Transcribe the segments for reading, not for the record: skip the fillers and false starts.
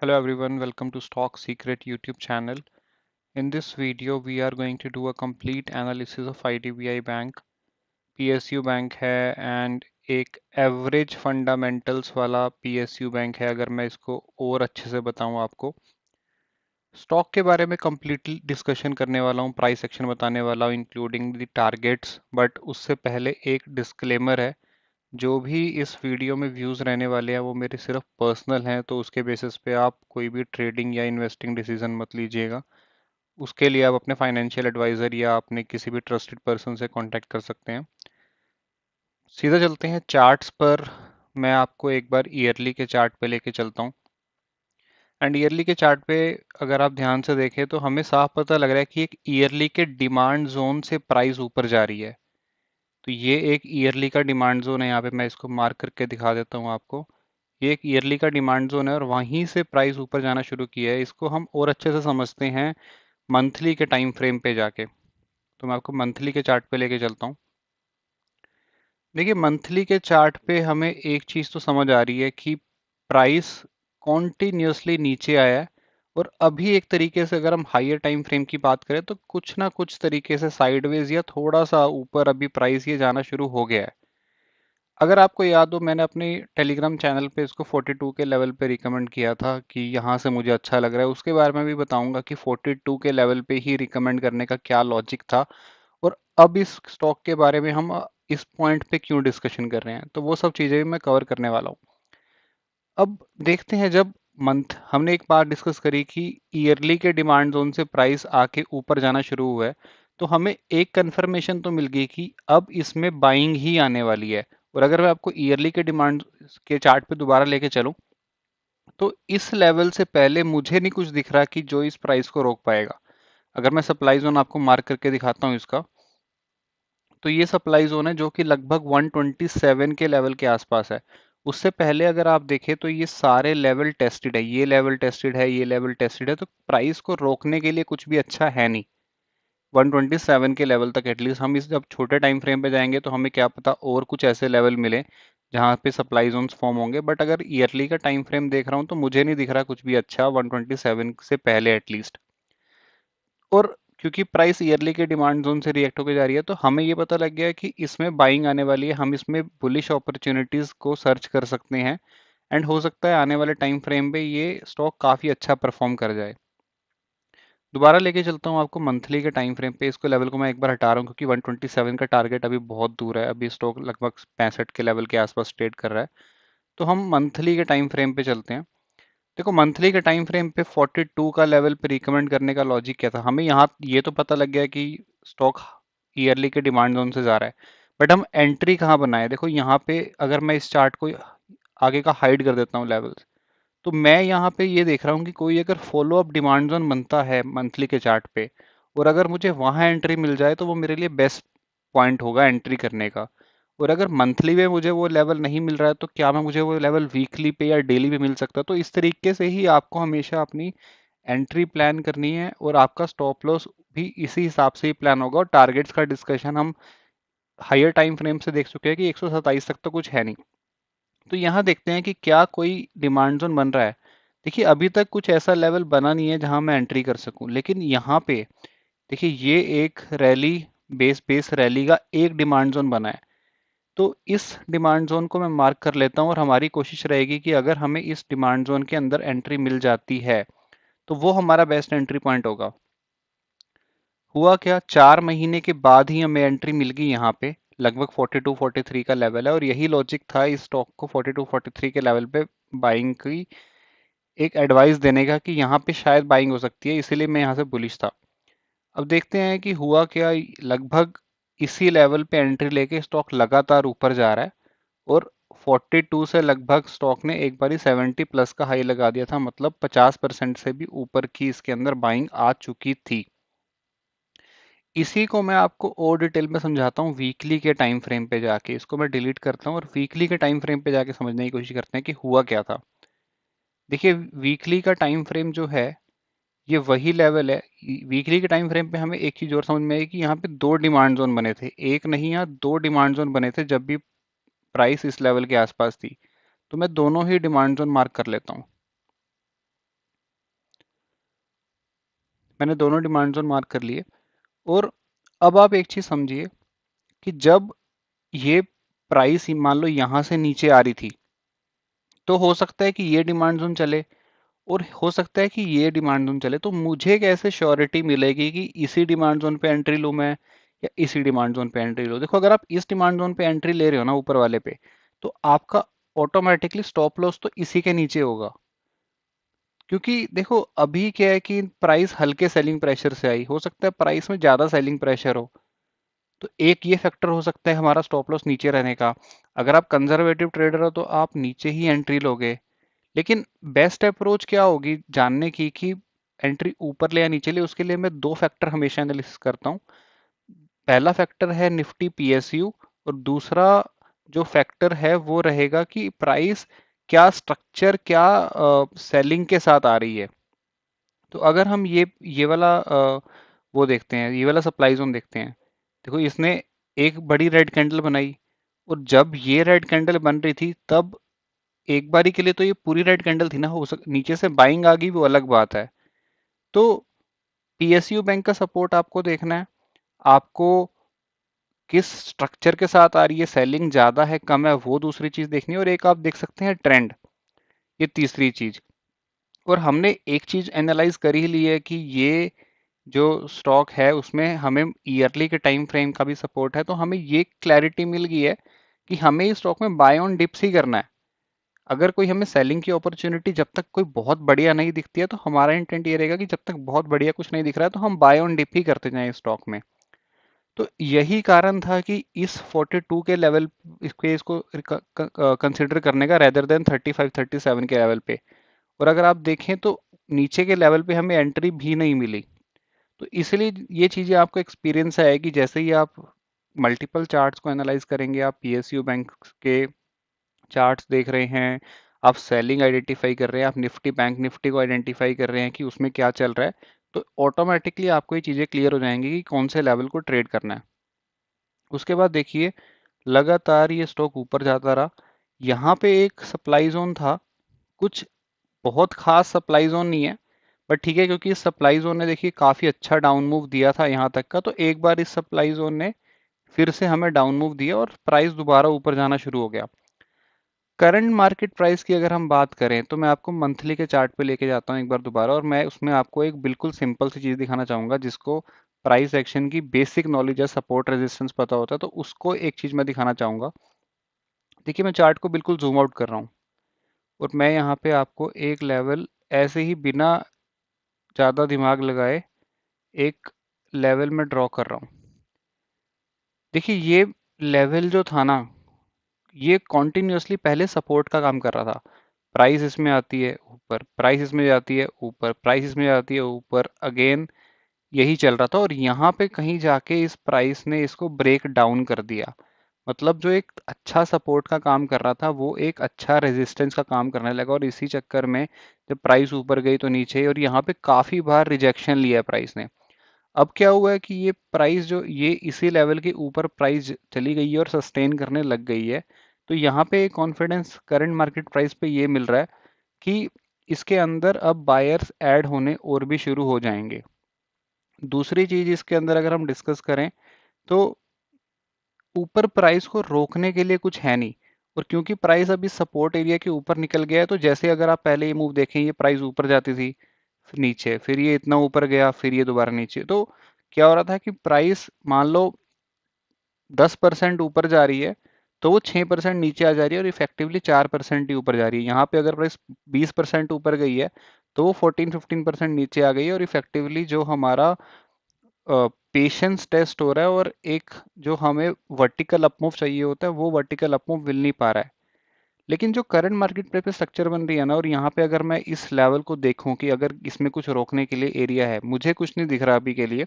Hello everyone, welcome to Stock Secret YouTube channel. In this video, we are going to do a complete analysis of IDBI Bank, PSU bank है and एक average fundamentals वाला PSU bank है अगर मैं इसको और अच्छे से बताऊं आपको। स्टॉक के बारे में कंप्लीटली डिस्कशन करने वाला हूं, प्राइस एक्शन बताने वाला हूं इंक्लूडिंग द टारगेट्स, बट उससे पहले एक डिस्क्लेमर है। जो भी इस वीडियो में व्यूज़ रहने वाले हैं वो मेरे सिर्फ पर्सनल हैं, तो उसके बेसिस पे आप कोई भी ट्रेडिंग या इन्वेस्टिंग डिसीजन मत लीजिएगा। उसके लिए आप अपने फाइनेंशियल एडवाइज़र या अपने किसी भी ट्रस्टेड पर्सन से कांटेक्ट कर सकते हैं। सीधा चलते हैं चार्ट्स पर। मैं आपको एक बार ईयरली के चार्ट पे लेके चलता हूँ। एंड ईयरली के चार्ट पे अगर आप ध्यान से देखें तो हमें साफ पता लग रहा है कि एक ईयरली के डिमांड जोन से प्राइस ऊपर जा रही है। तो ये एक ईयरली का डिमांड जोन है, यहाँ पे मैं इसको मार्क करके दिखा देता हूँ आपको। ये एक ईयरली का डिमांड जोन है और वहीं से प्राइस ऊपर जाना शुरू किया है। इसको हम और अच्छे से समझते हैं मंथली के टाइम फ्रेम पे जाके। तो मैं आपको मंथली के चार्ट पे लेके चलता हूँ। देखिए, मंथली के चार्ट पे हमें एक चीज़ तो समझ आ रही है कि प्राइस कॉन्टिन्यूसली नीचे आया है और अभी एक तरीके से अगर हम हायर टाइम फ्रेम की बात करें तो कुछ ना कुछ तरीके से साइडवेज या थोड़ा सा ऊपर अभी प्राइस ये जाना शुरू हो गया है। अगर आपको याद हो, मैंने अपने टेलीग्राम चैनल पे इसको 42 के लेवल पे रिकमेंड किया था कि यहाँ से मुझे अच्छा लग रहा है। उसके बारे में भी बताऊंगा कि 42 के लेवल पे ही रिकमेंड करने का क्या लॉजिक था और अब इस स्टॉक के बारे में हम इस पॉइंट पे क्यों डिस्कशन कर रहे हैं, तो वो सब चीज़ें भी मैं कवर करने वाला हूँ। अब देखते हैं, जब मंथ हमने एक बार डिस्कस करी कि ईयरली के डिमांड जोन से प्राइस आके ऊपर जाना शुरू हुआ है, तो हमें एक कंफर्मेशन तो मिल गई कि अब इसमें बाइंग ही आने वाली है। और अगर मैं आपको ईयरली के डिमांड के चार्ट पे दोबारा लेके चलूं तो इस लेवल से पहले मुझे नहीं कुछ दिख रहा कि जो इस प्राइस को रोक पाएगा। अगर मैं सप्लाई जोन आपको मार्क करके दिखाता हूँ इसका, तो ये सप्लाई जोन है जो कि लगभग 127 के लेवल के आसपास है। उससे पहले अगर आप देखें तो ये सारे लेवल टेस्टेड है, ये लेवल टेस्टेड है, ये लेवल टेस्टेड है, तो प्राइस को रोकने के लिए कुछ भी अच्छा है नहीं। 127 के लेवल तक एटलीस्ट हम इस जब छोटे टाइम फ्रेम पे जाएंगे तो हमें क्या पता और कुछ ऐसे लेवल मिले जहाँ पे सप्लाई जोन्स फॉर्म होंगे। बट अगर ईयरली का टाइम फ्रेम देख रहा हूँ तो मुझे नहीं दिख रहा कुछ भी अच्छा 127 से पहले एटलीस्ट। और क्योंकि प्राइस ईयरली के डिमांड जोन से रिएक्ट होकर जा रही है तो हमें ये पता लग गया है कि इसमें बाइंग आने वाली है। हम इसमें बुलिश अपॉर्चुनिटीज को सर्च कर सकते हैं एंड हो सकता है आने वाले टाइम फ्रेम पे ये स्टॉक काफ़ी अच्छा परफॉर्म कर जाए। दोबारा लेके चलता हूँ आपको मंथली के टाइम फ्रेम पे। इसको लेवल को मैं एक बार हटा रहा हूँ क्योंकि 127 का टारगेट अभी बहुत दूर है। अभी स्टॉक लगभग 65 के लेवल के आसपास ट्रेड कर रहा है। तो हम मंथली के टाइम फ्रेम पे चलते हैं। देखो, मंथली के टाइम फ्रेम पे 42 का लेवल पे रिकमेंड करने का लॉजिक क्या था। हमें यहाँ ये तो पता लग गया कि स्टॉक ईयरली के डिमांड जोन से जा रहा है, बट हम एंट्री कहाँ बनाए। देखो यहाँ पे अगर मैं इस चार्ट को आगे का हाइड कर देता हूँ लेवल्स, तो मैं यहाँ पे ये देख रहा हूँ कि कोई अगर फॉलो अप डिमांड जोन बनता है मंथली के चार्ट पे और अगर मुझे वहाँ एंट्री मिल जाए तो वो मेरे लिए बेस्ट पॉइंट होगा एंट्री करने का। और अगर मंथली में मुझे वो लेवल नहीं मिल रहा है तो क्या मैं मुझे वो लेवल वीकली पे या डेली पे मिल सकता है। तो इस तरीके से ही आपको हमेशा अपनी एंट्री प्लान करनी है और आपका स्टॉप लॉस भी इसी हिसाब से ही प्लान होगा। और टारगेट्स का डिस्कशन हम हायर टाइम फ्रेम से देख चुके हैं कि 127 तक तो कुछ है नहीं। तो यहाँ देखते हैं कि क्या कोई डिमांड जोन बन रहा है। देखिए, अभी तक कुछ ऐसा लेवल बना नहीं है जहां मैं एंट्री कर सकूं, लेकिन यहाँ पे देखिए ये एक रैली, बेस बेस रैली का एक डिमांड जोन बना है। तो इस डिमांड जोन को मैं मार्क कर लेता हूं और हमारी कोशिश रहेगी कि अगर हमें इस डिमांड जोन के अंदर एंट्री मिल जाती है तो वो हमारा बेस्ट एंट्री पॉइंट होगा। हुआ क्या, 4 महीने के बाद ही हमें एंट्री मिल गई यहाँ पे। लगभग 42 43 का लेवल है और यही लॉजिक था इस स्टॉक को 42 43 के लेवल पे बाइंग की एक एडवाइस देने का कि यहाँ पे शायद बाइंग हो सकती है, इसीलिए मैं यहाँ से बुलिश था। अब देखते हैं कि हुआ क्या। लगभग इसी लेवल पे एंट्री लेके स्टॉक लगातार ऊपर जा रहा है और 42 से लगभग स्टॉक ने एक बारी 70 प्लस का हाई लगा दिया था, मतलब 50% से भी ऊपर की इसके अंदर बाइंग आ चुकी थी। इसी को मैं आपको और डिटेल में समझाता हूँ वीकली के टाइम फ्रेम पे जाके। इसको मैं डिलीट करता हूँ और वीकली के टाइम फ्रेम पे जाके समझने की कोशिश करते हैं कि हुआ क्या था। देखिए, वीकली का टाइम फ्रेम जो है ये वही लेवल है। वीकली के टाइम फ्रेम पे हमें एक चीज और समझ में आई कि यहाँ पे दो डिमांड जोन बने थे, एक नहीं यहाँ दो डिमांड जोन बने थे जब भी प्राइस इस लेवल के आसपास थी। तो मैं दोनों ही डिमांड जोन मार्क कर लेता हूँ। मैंने दोनों डिमांड जोन मार्क कर लिए। और अब आप एक चीज समझिए कि जब ये प्राइस मान लो यहां से नीचे आ रही थी, तो हो सकता है कि ये डिमांड जोन चले और हो सकता है कि ये डिमांड जोन चले। तो मुझे कैसे श्योरिटी मिलेगी कि इसी डिमांड जोन पे एंट्री लूं मैं या इसी डिमांड जोन पे एंट्री लूं? देखो, अगर आप इस डिमांड जोन पे एंट्री ले रहे हो ना, ऊपर वाले पे, तो आपका ऑटोमेटिकली स्टॉप लॉस तो इसी के नीचे होगा। क्योंकि देखो, अभी क्या है कि प्राइस हल्के सेलिंग प्रेशर से आई, हो सकता है प्राइस में ज्यादा सेलिंग प्रेशर हो, तो एक ये फैक्टर हो सकता है हमारा स्टॉप लॉस नीचे रहने का। अगर आप कंजर्वेटिव ट्रेडर हो तो आप नीचे ही एंट्री लोगे। लेकिन बेस्ट अप्रोच क्या होगी जानने की कि एंट्री ऊपर ले या नीचे ले? उसके लिए मैं दो फैक्टर हमेशा एनालिसिस करता हूँ। पहला फैक्टर है निफ्टी पीएसयू, और दूसरा जो फैक्टर है वो रहेगा कि प्राइस क्या स्ट्रक्चर, क्या सेलिंग के साथ आ रही है। तो अगर हम ये वाला वो देखते हैं, ये वाला सप्लाई जोन देखते हैं। देखो, इसने एक बड़ी रेड कैंडल बनाई, और जब ये रेड कैंडल बन रही थी तब एक बारी के लिए तो ये पूरी रेड कैंडल थी ना, नीचे से बाइंग आ गई वो अलग बात है। तो पीएसयू बैंक का सपोर्ट आपको देखना है, आपको किस स्ट्रक्चर के साथ आ रही है, सेलिंग ज्यादा है कम है, वो दूसरी चीज देखनी है। और एक आप देख सकते हैं ट्रेंड, ये तीसरी चीज। और हमने एक चीज एनालाइज कर ही ली है कि ये जो स्टॉक है उसमें हमें ईयरली के टाइम फ्रेम का भी सपोर्ट है, तो हमें ये क्लैरिटी मिल गई है कि हमें इस स्टॉक में बाय ऑन डिप्स ही करना है। अगर कोई हमें सेलिंग की अपॉर्चुनिटी जब तक कोई बहुत बढ़िया नहीं दिखती है, तो हमारा इंटेंट ये रहेगा कि जब तक बहुत बढ़िया कुछ नहीं दिख रहा है तो हम बाय ऑन डिप ही करते जाएं इस स्टॉक में। तो यही कारण था कि इस 42 के लेवल इसको कंसिडर करने का, रेदर देन 35 37 के लेवल पे। और अगर आप देखें तो नीचे के लेवल पे हमें एंट्री भी नहीं मिली। तो इसलिए ये चीज़ें आपको एक्सपीरियंस है कि जैसे ही आप मल्टीपल चार्ट्स को एनालाइज करेंगे, आप पीएसयू बैंक के चार्ट्स देख रहे हैं, आप सेलिंग आइडेंटिफाई कर रहे हैं, आप निफ्टी बैंक निफ्टी को आइडेंटिफाई कर रहे हैं कि उसमें क्या चल रहा है, तो ऑटोमेटिकली आपको ये चीज़ें क्लियर हो जाएंगी कि कौन से लेवल को ट्रेड करना है। उसके बाद देखिए, लगातार ये स्टॉक ऊपर जाता रहा। यहाँ पे एक सप्लाई जोन था, कुछ बहुत खास सप्लाई जोन नहीं है, बट ठीक है, क्योंकि इस सप्लाई जोन ने देखिए काफ़ी अच्छा डाउन मूव दिया था यहाँ तक का, तो एक बार इस सप्लाई जोन ने फिर से हमें डाउन मूव दिया और प्राइस दोबारा ऊपर जाना शुरू हो गया। करंट मार्केट प्राइस की अगर हम बात करें तो मैं आपको मंथली के चार्ट पे लेके जाता हूँ एक बार दोबारा, और मैं उसमें आपको एक बिल्कुल सिंपल सी चीज़ दिखाना चाहूँगा। जिसको प्राइस एक्शन की बेसिक नॉलेज है, सपोर्ट रेजिस्टेंस पता होता है, तो उसको एक चीज़ मैं दिखाना चाहूँगा। देखिए, मैं चार्ट को बिल्कुल जूम आउट कर रहा हूँ, और मैं यहाँ पे आपको एक लेवल ऐसे ही बिना ज़्यादा दिमाग लगाए एक लेवल में ड्रॉ कर रहा हूँ। देखिए, ये लेवल जो था ना, ये कॉन्टिन्यूसली पहले सपोर्ट का काम कर रहा था। प्राइस इसमें आती है ऊपर, प्राइस इसमें जाती है ऊपर, प्राइस इसमें जाती है ऊपर, अगेन यही चल रहा था। और यहाँ पे कहीं जाके इस प्राइस ने इसको ब्रेक डाउन कर दिया। मतलब जो एक अच्छा सपोर्ट का काम कर रहा था वो एक अच्छा रेजिस्टेंस का काम करने लगा, और इसी चक्कर में जब प्राइस ऊपर गई तो नीचे, और यहाँ पे काफी बार रिजेक्शन लिया है प्राइस ने। अब क्या हुआ है कि ये प्राइस जो ये इसी लेवल के ऊपर प्राइस चली गई है और सस्टेन करने लग गई है। तो यहाँ पे कॉन्फिडेंस करंट मार्केट प्राइस पे ये मिल रहा है कि इसके अंदर अब बायर्स ऐड होने और भी शुरू हो जाएंगे। दूसरी चीज इसके अंदर अगर हम डिस्कस करें, तो ऊपर प्राइस को रोकने के लिए कुछ है नहीं। और क्योंकि प्राइस अभी सपोर्ट एरिया के ऊपर निकल गया है, तो जैसे अगर आप पहले ये मूव देखें, ये प्राइस ऊपर जाती थी, फिर नीचे, फिर ये इतना ऊपर गया, फिर ये दोबारा नीचे। तो क्या हो रहा था कि प्राइस मान लो 10% ऊपर जा रही है, तो वो 6% नीचे आ जा रही है, और इफेक्टिवली 4% ही ऊपर जा रही है। यहाँ पे अगर प्राइस 20% ऊपर गई है, तो वो 14-15% नीचे आ गई है, और इफेक्टिवली जो हमारा पेशेंस टेस्ट हो रहा है, और एक जो हमें वर्टिकल अपमूव चाहिए होता है वो वर्टिकल अपमूव मिल नहीं पा रहा है। लेकिन जो करंट मार्केट पे स्ट्रक्चर बन रही है ना, और यहाँ पे अगर मैं इस लेवल को देखूं कि अगर इसमें कुछ रोकने के लिए एरिया है, मुझे कुछ नहीं दिख रहा अभी के लिए,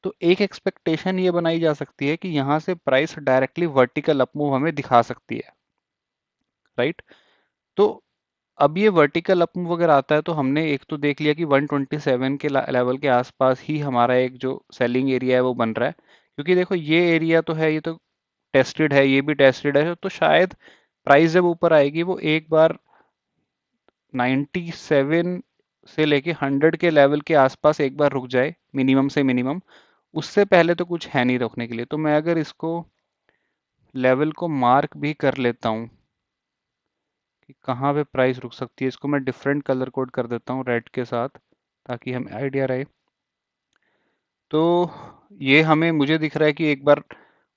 तो एक एक्सपेक्टेशन ये बनाई जा सकती है कि यहाँ से प्राइस डायरेक्टली वर्टिकल अपमूव हमें दिखा सकती है, राइट? तो अब ये वर्टिकल अपमूव अगर आता है, तो हमने एक तो देख लिया कि 127 के लेवल के आसपास ही हमारा एक जो सेलिंग एरिया है वो बन रहा है। क्योंकि देखो, ये एरिया तो है, ये तो टेस्टेड है, ये भी टेस्टेड है, तो शायद प्राइस जब ऊपर आएगी वो एक बार 97 से लेके 100 के लेवल के आसपास एक बार रुक जाए मिनिमम से मिनिमम, उससे पहले तो कुछ है नहीं रोकने के लिए। तो मैं अगर इसको लेवल को मार्क भी कर लेता हूँ कि कहाँ पे प्राइस रुक सकती है, इसको मैं डिफरेंट कलर कोड कर देता हूँ रेड के साथ, ताकि हमें आइडिया रहे। तो ये हमें मुझे दिख रहा है कि एक बार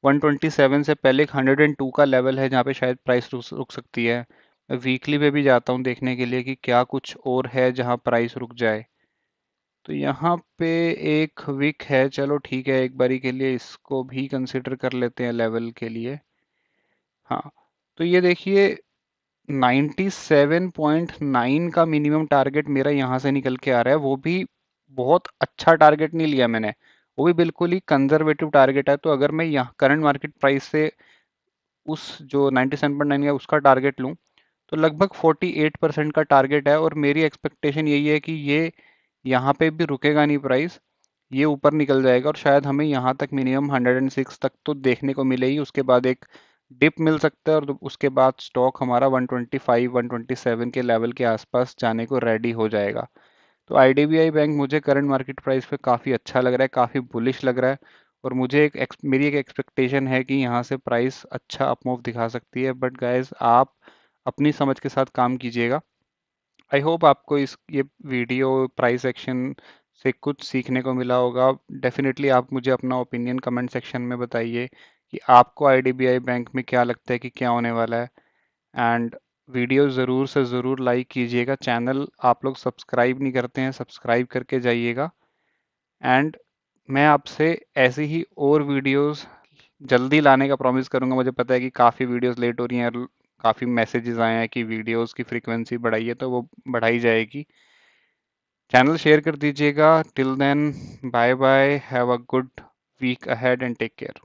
127 से पहले एक 102 का लेवल है जहाँ पे शायद प्राइस रुक सकती है। मैं वीकली पे भी जाता हूँ देखने के लिए कि क्या कुछ और है जहाँ प्राइस रुक जाए। तो यहाँ पे एक विक है, चलो ठीक है, एक बारी के लिए इसको भी कंसिडर कर लेते हैं लेवल के लिए। हाँ, तो ये देखिए 97.9 का मिनिमम टारगेट मेरा यहाँ से निकल के आ रहा है, वो भी बहुत अच्छा टारगेट नहीं लिया मैंने, वो भी बिल्कुल ही कंजर्वेटिव टारगेट है। तो अगर मैं यहाँ करंट मार्केट प्राइस से उस जो 97.9 है उसका टारगेट लूँ, तो लगभग 48% का टारगेट है। और मेरी एक्सपेक्टेशन यही है कि ये यहाँ पे भी रुकेगा नहीं प्राइस, ये ऊपर निकल जाएगा और शायद हमें यहाँ तक मिनिमम 106 तक तो देखने को मिले ही, उसके बाद एक डिप मिल सकता है और उसके बाद स्टॉक हमारा 125 127 के लेवल के आसपास जाने को रेडी हो जाएगा। तो आईडीबीआई बैंक मुझे करंट मार्केट प्राइस पे काफ़ी अच्छा लग रहा है, काफ़ी बुलिश लग रहा है। और मुझे मेरी एक एक्सपेक्टेशन है कि यहाँ से प्राइस अच्छा अप मूव दिखा सकती है। बट गाइस, आप अपनी समझ के साथ काम कीजिएगा। आई होप आपको इस ये वीडियो प्राइस एक्शन से कुछ सीखने को मिला होगा। डेफिनेटली आप मुझे अपना ओपिनियन कमेंट सेक्शन में बताइए कि आपको आईडीबीआई बैंक में क्या लगता है कि क्या होने वाला है। एंड वीडियो ज़रूर से ज़रूर लाइक कीजिएगा। चैनल आप लोग सब्सक्राइब नहीं करते हैं, सब्सक्राइब करके जाइएगा। एंड मैं आपसे ऐसी ही और वीडियोस जल्दी लाने का प्रॉमिस करूंगा। मुझे पता है कि काफ़ी वीडियोस लेट हो रही हैं, काफ़ी मैसेजेस आए हैं कि वीडियोस की फ्रीक्वेंसी बढ़ाइए, तो वो बढ़ाई जाएगी। चैनल शेयर कर दीजिएगा। Till then, bye bye, have a good week ahead and take care.